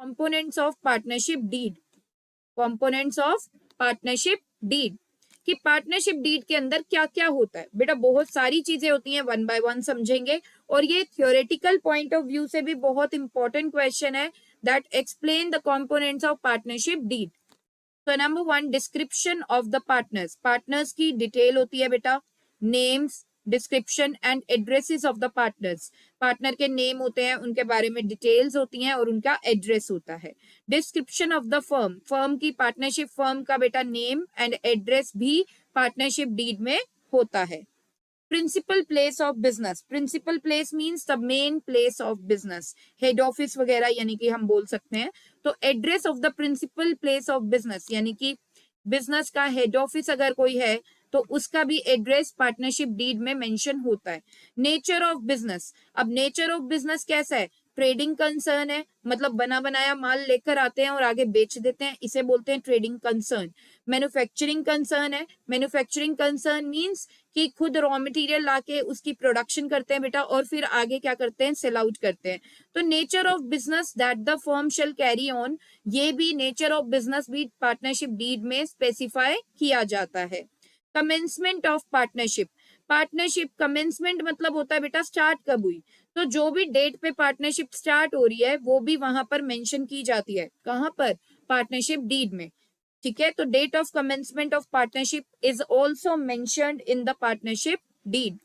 Components of partnership deed, components of partnership deed कि partnership deed के अंदर क्या क्या होता है। बेटा बहुत सारी चीजें होती हैं, वन बाय वन समझेंगे, और ये थ्योरेटिकल पॉइंट ऑफ व्यू से भी बहुत इंपॉर्टेंट क्वेश्चन है, that explain the components of partnership deed. तो number one, description of the partners, partners की डिटेल होती है बेटा, names, description and addresses of the partners, partner के नेम होते हैं, उनके बारे में डिटेल्स होती हैं और उनका एड्रेस होता है। Description of the firm, firm की, पार्टनरशिप फर्म का बेटा नेम एंड एड्रेस भी पार्टनरशिप डीड में होता है। Principal place of business, principal place means the main place of business, head office वगैरह यानी कि हम बोल सकते हैं। तो address of the principal place of business यानी कि बिजनेस का हेड ऑफिस अगर कोई है तो उसका भी एड्रेस पार्टनरशिप डीड में मेंशन होता है। नेचर ऑफ बिजनेस, अब नेचर ऑफ बिजनेस कैसा है, ट्रेडिंग कंसर्न है, मतलब बना बनाया माल लेकर आते हैं और आगे बेच देते हैं, इसे बोलते हैं ट्रेडिंग कंसर्न। मैन्युफैक्चरिंग कंसर्न है, मैन्युफैक्चरिंग कंसर्न मींस कि खुद रॉ मटेरियल लाके उसकी प्रोडक्शन करते हैं बेटा और फिर आगे क्या करते हैं, सेल आउट करते हैं। तो nature of business that the firm shall carry on, ये भी नेचर ऑफ बिजनेस भी पार्टनरशिप डीड में स्पेसिफाई किया जाता है। Commencement of partnership, partnership commencement मतलब होता है बेटा स्टार्ट कब हुई, तो जो भी डेट पे पार्टनरशिप स्टार्ट हो रही है वो भी वहां पर मेंशन की जाती है, कहां पर, पार्टनरशिप डीड में। ठीक है, तो date of commencement of partnership is also mentioned in the partnership deed.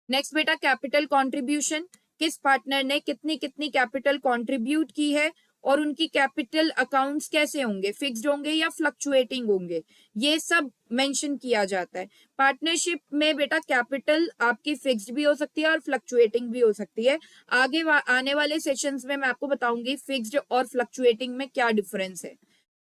Next बेटा कैपिटल कंट्रीब्यूशन, किस पार्टनर ने कितनी कितनी कैपिटल कंट्रीब्यूट की है और उनकी कैपिटल अकाउंट्स कैसे होंगे, फिक्स्ड होंगे या फ्लक्चुएटिंग होंगे, ये सब मेंशन किया जाता है। पार्टनरशिप में बेटा कैपिटल आपकी फिक्स्ड भी हो सकती है और फ्लक्चुएटिंग भी हो सकती है। आगे आने वाले सेशंस में मैं आपको बताऊंगी फिक्स्ड और फ्लक्चुएटिंग में क्या डिफरेंस है।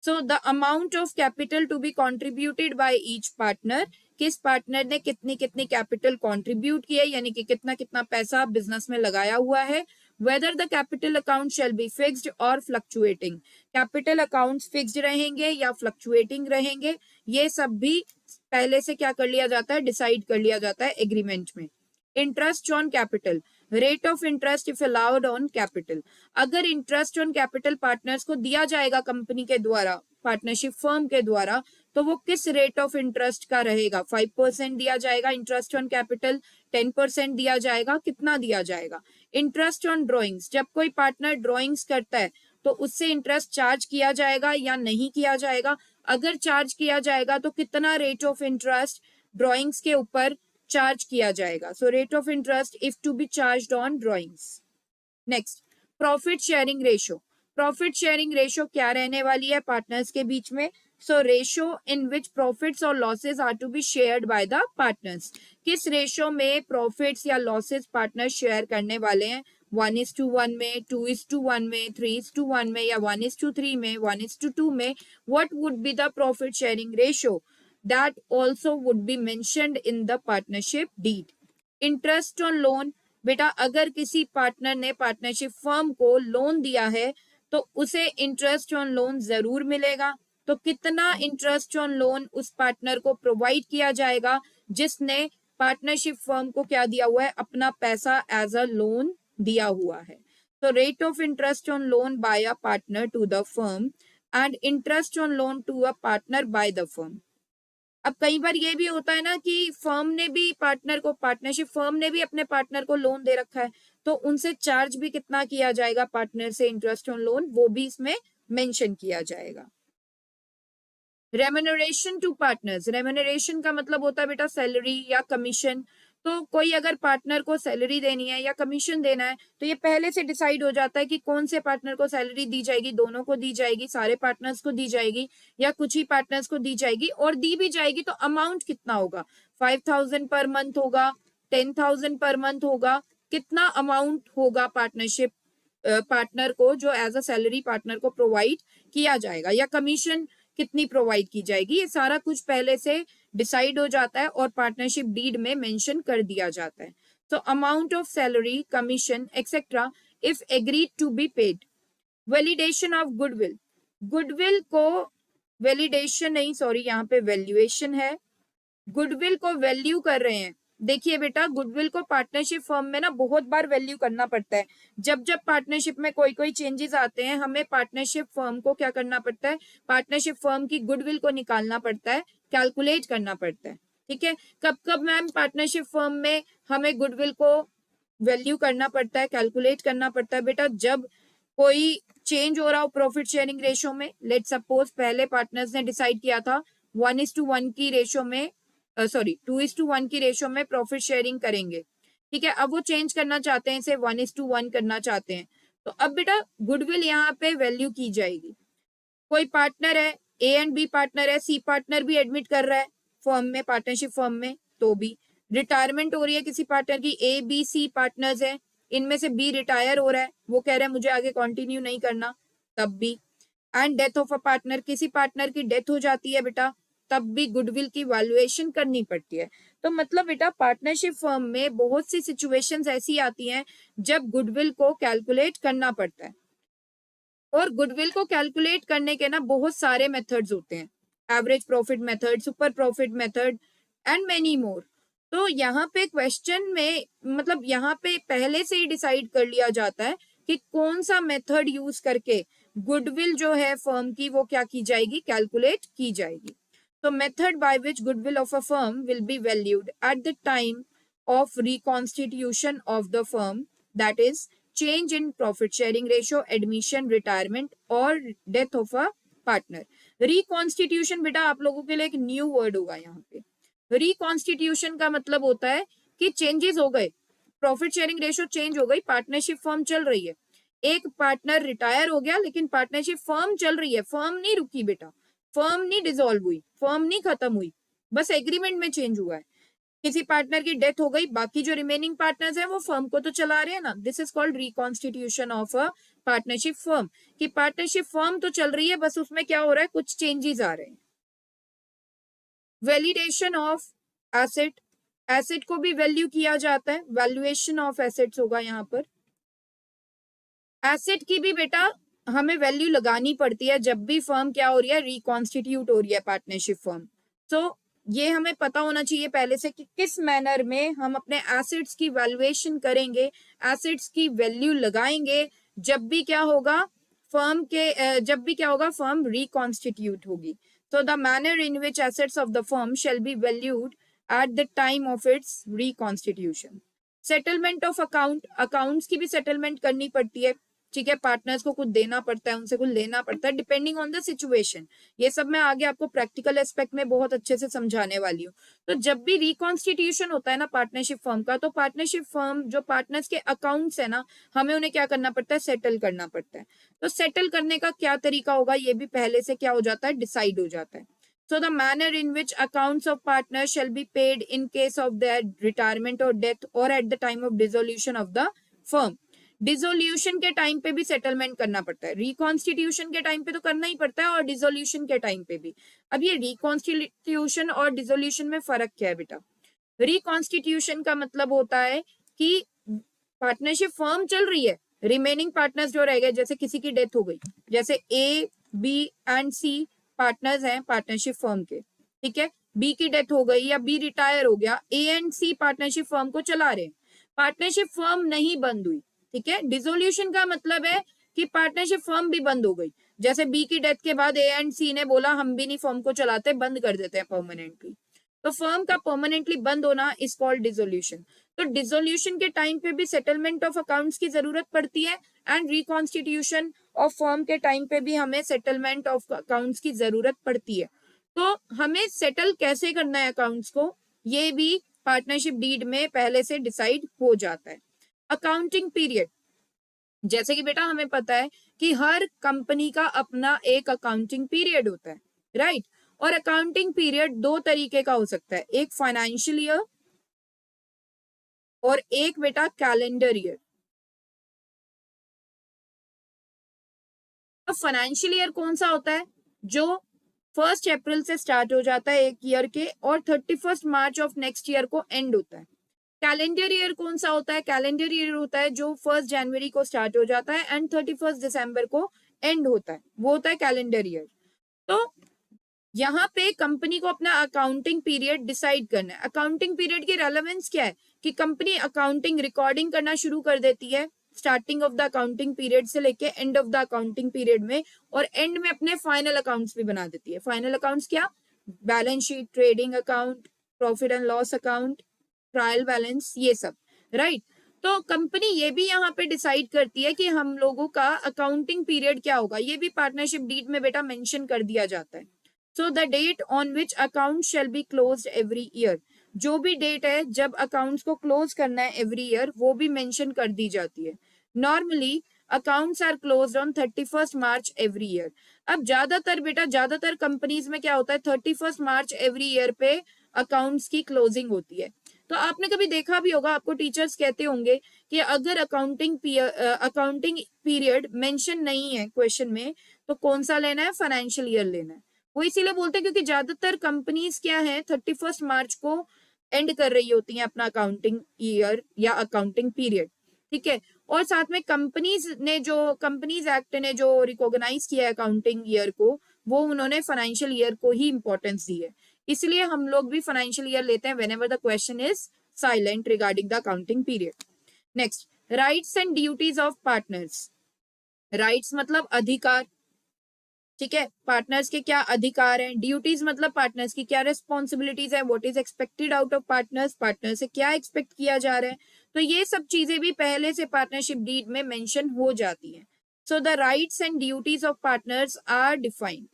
So the amount of capital to be contributed by each partner, किस पार्टनर ने कितनी कितनी कैपिटल कंट्रीब्यूट की है यानी कि कितना कितना पैसा बिजनेस में लगाया हुआ है। Whether the capital account shall be fixed और फ्लक्चुएटिंग, कैपिटल अकाउंट्स फिक्स्ड रहेंगे या फ्लक्चुएटिंग रहेंगे, ये सब भी पहले से क्या कर लिया जाता है, डिसाइड कर लिया जाता है एग्रीमेंट में। Interest on capital, rate of interest if allowed on capital, अगर इंटरेस्ट ऑन कैपिटल पार्टनर्स को दिया जाएगा कंपनी के द्वारा, पार्टनरशिप फर्म के द्वारा, तो वो किस रेट ऑफ इंटरेस्ट का रहेगा, 5% दिया जाएगा इंटरेस्ट ऑन कैपिटल, 10% दिया जाएगा, कितना दिया जाएगा। इंटरेस्ट ऑन ड्रॉइंग्स, जब कोई पार्टनर ड्रॉइंग्स करता है तो उससे इंटरेस्ट चार्ज किया जाएगा या नहीं किया जाएगा, अगर चार्ज किया जाएगा तो कितना रेट ऑफ इंटरेस्ट ड्रॉइंग्स के ऊपर चार्ज किया जाएगा। So rate of interest if to be charged on drawings. Next profit sharing ratio, profit sharing ratio क्या रहने वाली है पार्टनर्स के बीच में। So ratio in which profits और losses are to be shared by the partners, किस ratio में प्रॉफिट्स या लॉसेस पार्टनर शेयर करने वाले हैं, 1:1 में, 2:1 में, 3:1 में या 1:3 में, 1:2 में, what would be the profit sharing ratio, that also would be mentioned in the partnership deed. Interest on loan, बेटा अगर किसी पार्टनर ने पार्टनरशिप फर्म को लोन दिया है तो उसे इंटरेस्ट ऑन लोन जरूर मिलेगा। तो कितना इंटरेस्ट ऑन लोन उस पार्टनर को प्रोवाइड किया जाएगा जिसने पार्टनरशिप फर्म को क्या दिया हुआ है, अपना पैसा एज अ लोन दिया हुआ है। तो rate of interest on loan by a partner to the firm and interest on loan to a partner by the firm. अब कई बार ये भी होता है ना कि फर्म ने भी पार्टनर को, पार्टनरशिप फर्म ने भी अपने पार्टनर को लोन दे रखा है, तो उनसे चार्ज भी कितना किया जाएगा पार्टनर से इंटरेस्ट ऑन लोन, वो भी इसमें मेंशन किया जाएगा। रेम्यूनरेशन टू पार्टनर्स, रेम्यूनरेशन का मतलब होता है बेटा सैलरी या कमीशन। तो कोई अगर पार्टनर को सैलरी देनी है या कमीशन देना है तो ये पहले से डिसाइड हो जाता है कि कौन से पार्टनर को सैलरी दी जाएगी, दोनों को दी जाएगी, सारे पार्टनर्स को दी जाएगी या कुछ ही पार्टनर्स को दी जाएगी, और दी भी जाएगी तो अमाउंट कितना होगा, 5,000 पर मंथ होगा, 10,000 पर मंथ होगा, कितना अमाउंट होगा पार्टनरशिप पार्टनर को जो एज अ सैलरी पार्टनर को प्रोवाइड किया जाएगा, या कमीशन कितनी प्रोवाइड की जाएगी, ये सारा कुछ पहले से डिसाइड हो जाता है और पार्टनरशिप डीड में मेंशन कर दिया जाता है। तो amount of salary, commission etcetera if agreed to be paid. Validation of goodwill, goodwill को वैलिडेशन नहीं, सॉरी यहाँ पे वैल्यूएशन है, गुडविल को वैल्यू कर रहे हैं, देखिए बेटा, गुडविल को पार्टनरशिप फर्म में ना बहुत बार वैल्यू करना पड़ता है। जब जब पार्टनरशिप में कोई कोई चेंजेस आते हैं, हमें पार्टनरशिप फर्म को क्या करना पड़ता है, पार्टनरशिप फर्म की गुडविल को निकालना पड़ता है, कैलकुलेट करना पड़ता है। ठीक है, कब कब मैम पार्टनरशिप फर्म में हमें गुडविल को वैल्यू करना पड़ता है, कैलकुलेट करना पड़ता है बेटा? जब कोई चेंज हो रहा हो प्रॉफिट शेयरिंग रेशो में। लेट सपोज पहले पार्टनर्स ने डिसाइड किया था 1:1 की रेशो में, सॉरी 2:1 की रेशो में प्रॉफिट शेयरिंग करेंगे। ठीक है, अब वो चेंज करना चाहते हैं, इसे 1:1 करना चाहते हैं, तो अब बेटा गुडविल यहाँ पे वैल्यू की जाएगी। कोई पार्टनर है, ए एंड बी पार्टनर है, सी पार्टनर भी एडमिट कर रहा है फर्म में, पार्टनरशिप फर्म में, तो भी रिटायरमेंट हो रही है किसी पार्टनर की, ए बी सी पार्टनर्स है, इनमें से बी रिटायर हो रहा है, वो कह रहा है मुझे आगे कंटिन्यू नहीं करना, तब भी। And death of a partner, किसी पार्टनर की डेथ हो जाती है बेटा, तब भी गुडविल की वैल्यूएशन करनी पड़ती है। तो मतलब बेटा पार्टनरशिप फर्म में बहुत सी सिचुएशंस ऐसी आती हैं जब गुडविल को कैलकुलेट करना पड़ता है। और गुडविल को कैलकुलेट करने के ना बहुत सारे मेथड्स होते हैं, average profit method, super profit method and many more. तो यहाँ पे क्वेश्चन में मतलब यहाँ पे पहले से ही डिसाइड कर लिया जाता है कि कौन सा मेथड यूज करके गुडविल जो है फर्म की वो क्या की जाएगी, कैलकुलेट की जाएगी। तो method by which goodwill of a firm will be valued at the time of reconstitution of the firm, that is change in profit sharing ratio, admission, retirement और death of a partner। Reconstitution बेटा आप लोगों के लिए एक new word होगा यहाँ पे। रिकॉन्स्टिट्यूशन का मतलब होता है कि चेंजेस हो गए, प्रॉफिट शेयरिंग रेशियो चेंज हो गई, पार्टनरशिप फर्म चल रही है, एक पार्टनर रिटायर हो गया लेकिन पार्टनरशिप फर्म चल रही है, फर्म नहीं रुकी बेटा, फर्म नहीं डिसॉल्व हुई, फर्म नहीं खत्म हुई, बस एग्रीमेंट में चेंज हुआ है। किसी पार्टनर की डेथ हो गई, बाकी जो रिमेनिंग पार्टनर्स हैं वो फर्म को तो चला रहे हैं ना, this is called reconstitution of a partnership firm. कि पार्टनरशिप फर्म तो चल रही है, बस उसमें क्या हो रहा है, कुछ चेंजेस आ रहे हैं। वैलिडेशन ऑफ एसेट, एसेट को भी वैल्यू किया जाता है, वैल्यूएशन ऑफ एसेट्स होगा यहाँ पर। एसेट की भी बेटा हमें वैल्यू लगानी पड़ती है जब भी फर्म क्या हो रही है, रिकॉन्स्टिट्यूट हो रही है पार्टनरशिप फर्म। तो ये हमें पता होना चाहिए पहले से कि किस मैनर में हम अपने एसेट्स की वैल्यूएशन करेंगे, एसेट्स की वैल्यू लगाएंगे जब भी क्या होगा, फर्म के जब भी क्या होगा, फर्म रिकॉन्स्टिट्यूट होगी। तो the manner in which assets of the firm shall be valued at the time of its reconstitution. Settlement of account, accounts की भी सेटलमेंट करनी पड़ती है। ठीक है, पार्टनर्स को कुछ देना पड़ता है, उनसे कुछ लेना पड़ता है, डिपेंडिंग ऑन द सिचुएशन। ये सब मैं आगे आपको प्रैक्टिकल एस्पेक्ट में बहुत अच्छे से समझाने वाली हूँ। तो जब भी रिकॉन्स्टिट्यूशन होता है ना पार्टनरशिप फर्म का, तो पार्टनरशिप फर्म जो पार्टनर्स के अकाउंट्स है ना, हमें उन्हें क्या करना पड़ता है, सेटल करना पड़ता है। तो सेटल करने का क्या तरीका होगा, ये भी पहले से क्या हो जाता है, डिसाइड हो जाता है। So the manner in which accounts of partners shall be paid in case of their retirement or death or at the time of dissolution of the firm। Dissolution के टाइम पे भी सेटलमेंट करना पड़ता है, reconstitution के time पे तो करना ही पड़ता है और डिसोल्यूशन के टाइम पे भी। अब ये रिकॉन्स्टिट्यूशन और डिसोल्यूशन में फर्क क्या है बेटा? रिकॉन्स्टिट्यूशन का मतलब होता है कि पार्टनरशिप फर्म चल रही है, रिमेनिंग पार्टनर्स जो रह गए, जैसे किसी की डेथ हो गई, जैसे A B and C partners हैं पार्टनरशिप फर्म के, ठीक है, बी की डेथ हो गई या बी रिटायर हो गया, A and C partnership firm को चला रहे हैं, पार्टनरशिप फर्म नहीं बंद हुई। ठीक है, डिसोल्यूशन का मतलब है कि पार्टनरशिप फर्म भी बंद हो गई, जैसे बी की डेथ के बाद ए एंड सी ने बोला हम भी नहीं फर्म को चलाते, बंद कर देते हैं परमानेंटली। तो फर्म का परमानेंटली बंद होना इज कॉल्ड डिसोल्यूशन। तो डिसोल्यूशन के टाइम पे भी सेटलमेंट ऑफ अकाउंट्स की जरूरत पड़ती है एंड रिकॉन्स्टिट्यूशन ऑफ फर्म के टाइम पे भी हमें सेटलमेंट ऑफ अकाउंट्स की जरूरत पड़ती है। तो हमें सेटल कैसे करना है अकाउंट्स को, ये भी पार्टनरशिप डीड में पहले से डिसाइड हो जाता है। अकाउंटिंग पीरियड, जैसे कि बेटा हमें पता है कि हर कंपनी का अपना एक अकाउंटिंग पीरियड होता है, राइट। और अकाउंटिंग पीरियड दो तरीके का हो सकता है, एक फाइनेंशियल ईयर और एक बेटा कैलेंडर ईयर। अब फाइनेंशियल ईयर कौन सा होता है, जो 1 अप्रैल से स्टार्ट हो जाता है एक ईयर के और 31 मार्च ऑफ नेक्स्ट ईयर को एंड होता है। कैलेंडर ईयर कौन सा होता है, कैलेंडर ईयर होता है जो 1 जनवरी को स्टार्ट हो जाता है एंड 31 दिसंबर को एंड होता है, वो होता है कैलेंडर ईयर। तो यहाँ पे कंपनी को अपना अकाउंटिंग पीरियड डिसाइड करना है। अकाउंटिंग पीरियड की रेलेवेंस क्या है कि कंपनी अकाउंटिंग रिकॉर्डिंग करना शुरू कर देती है starting of the accounting period से लेके end of the accounting period में, और एंड में अपने फाइनल अकाउंट्स भी बना देती है। फाइनल अकाउंट्स क्या? Balance sheet, trading account, profit and loss account, trial balance, ये सब, राइट। तो कंपनी ये भी यहाँ पे डिसाइड करती है कि हम लोगों का अकाउंटिंग पीरियड क्या होगा, ये भी पार्टनरशिप डीड में बेटा मेंशन कर दिया जाता है। So the date on which account shall be closed every year, जो भी डेट है जब अकाउंट्स को क्लोज करना है एवरी ईयर, वो भी मेंशन कर दी जाती है। Normally accounts are closed on 31 March every year. अब ज्यादातर बेटा, ज्यादातर कंपनीज में क्या होता है, 31 मार्च एवरी ईयर पे अकाउंट्स की क्लोजिंग होती है। तो आपने कभी देखा भी होगा, आपको टीचर्स कहते होंगे कि अगर अकाउंटिंग पीरियड मेंशन नहीं है क्वेश्चन में, तो कौन सा लेना है, फाइनेंशियल ईयर लेना है। वो इसीलिए बोलते हैं क्योंकि ज्यादातर कंपनीज क्या है 31 मार्च को एंड कर रही होती हैं अपना अकाउंटिंग ईयर या अकाउंटिंग पीरियड, ठीक है। और साथ में कंपनीज एक्ट ने जो रिकॉग्नाइज किया है अकाउंटिंग ईयर को, वो उन्होंने फाइनेंशियल ईयर को ही इंपॉर्टेंस दी है। इसलिए हम लोग भी फाइनेंशियल ईयर लेते हैं whenever the question is silent regarding the accounting period. Next, rights and duties of partners. Rights मतलब अधिकार, ठीक है, पार्टनर्स के क्या अधिकार हैं। ड्यूटीज मतलब पार्टनर्स की क्या रिस्पॉन्सिबिलिटीज है, what is expected out of partners, partner से क्या एक्सपेक्ट किया जा रहा है। तो ये सब चीजें भी पहले से पार्टनरशिप डीड में मेंशन हो जाती हैं। So the rights and duties of partners are defined.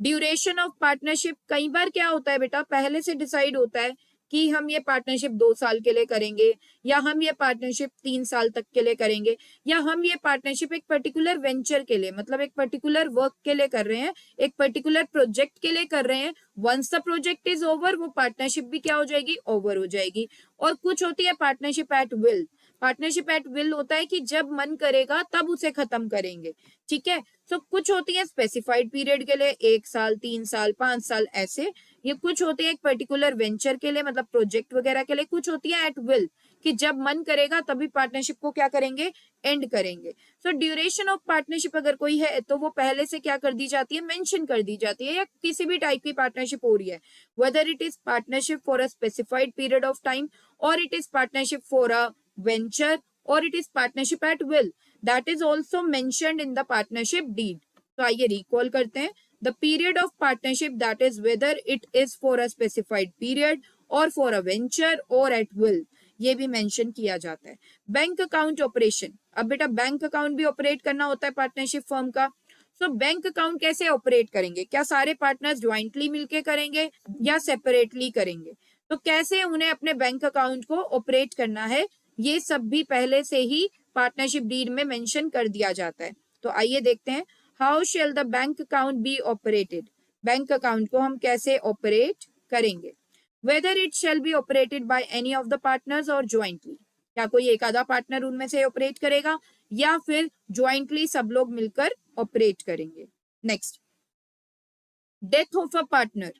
Duration of partnership, कई बार क्या होता है बेटा, पहले से डिसाइड होता है कि हम ये पार्टनरशिप 2 साल के लिए करेंगे, या हम ये पार्टनरशिप 3 साल तक के लिए करेंगे, या हम ये पार्टनरशिप एक पर्टिकुलर वेंचर के लिए, मतलब एक पर्टिकुलर वर्क के लिए कर रहे हैं, एक पर्टिकुलर प्रोजेक्ट के लिए कर रहे हैं। Once the project is over, वो पार्टनरशिप भी क्या हो जाएगी, ओवर हो जाएगी। और कुछ होती है partnership at will. Partnership at will होता है कि जब मन करेगा तब उसे खत्म करेंगे, ठीक है। तो कुछ होती है स्पेसिफाइड पीरियड के लिए, 1 साल, 3 साल, 5 साल, ऐसे। ये कुछ होती है एक पर्टिकुलर वेंचर के लिए, मतलब प्रोजेक्ट वगैरह के लिए। कुछ होती है एट विल, कि जब मन करेगा तभी पार्टनरशिप को क्या करेंगे, एंड करेंगे। सो ड्यूरेशन ऑफ पार्टनरशिप अगर कोई है तो वो पहले से क्या कर दी जाती है, मेंशन कर दी जाती है। या किसी भी टाइप की पार्टनरशिप हो रही है, whether it is partnership for a specified period of time, और it is partnership for a venture, or it is partnership at will, that is also mentioned in the partnership deed. तो आइए recall करते हैं। The period of partnership, that is whether it is for a specified period or for a venture or at will, ये भी mention किया जाता है। Bank account operation, अब बेटा बैंक अकाउंट भी ऑपरेट करना होता है पार्टनरशिप फर्म का। सो बैंक अकाउंट कैसे ऑपरेट करेंगे, क्या सारे पार्टनर्स ज्वाइंटली मिलके करेंगे या सेपरेटली करेंगे, तो कैसे उन्हें अपने बैंक अकाउंट को ऑपरेट करना है, ये सब भी पहले से ही पार्टनरशिप डीड में मेंशन कर दिया जाता है। तो आइए देखते हैं, how shall the bank account be operated, bank account को हम कैसे ऑपरेट करेंगे। Whether it shall be operated by any of the partners और ज्वाइंटली, क्या कोई एक आधा पार्टनर उनमें से ऑपरेट करेगा या फिर ज्वाइंटली सब लोग मिलकर ऑपरेट करेंगे। Next, death of a partner,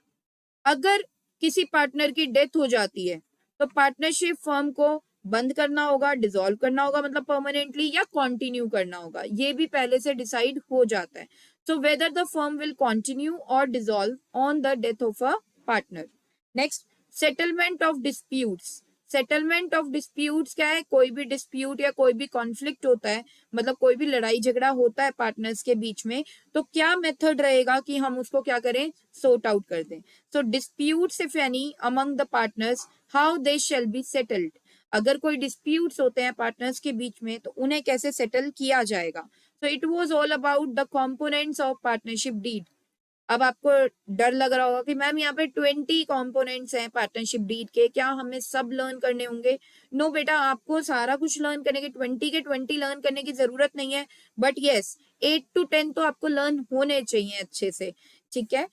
अगर किसी पार्टनर की डेथ हो जाती है तो पार्टनरशिप फर्म को बंद करना होगा, डिसॉल्व करना होगा, मतलब परमानेंटली, या कंटिन्यू करना होगा, ये भी पहले से डिसाइड हो जाता है। So whether the firm will continue और dissolve on the death of a partner. Next, settlement of disputes. Settlement of disputes क्या है, कोई भी डिस्प्यूट या कोई भी कॉन्फ्लिक्ट होता है, मतलब कोई भी लड़ाई झगड़ा होता है पार्टनर्स के बीच में, तो क्या मेथड रहेगा कि हम उसको क्या करें, सॉर्ट आउट कर दें। So disputes if any among the partners, how they shall be settled, अगर कोई डिस्प्यूट्स होते हैं पार्टनर्स के बीच में तो उन्हें कैसे सेटल किया जाएगा। So it was all about the components of partnership deed. अब आपको डर लग रहा होगा कि मैम यहाँ पे 20 कंपोनेंट्स हैं पार्टनरशिप डीड के, क्या हमें सब लर्न करने होंगे। नो बेटा, आपको सारा कुछ लर्न करने की 20 लर्न करने की जरूरत नहीं है, बट यस 8 to 10 तो आपको लर्न होने चाहिए अच्छे से, ठीक है।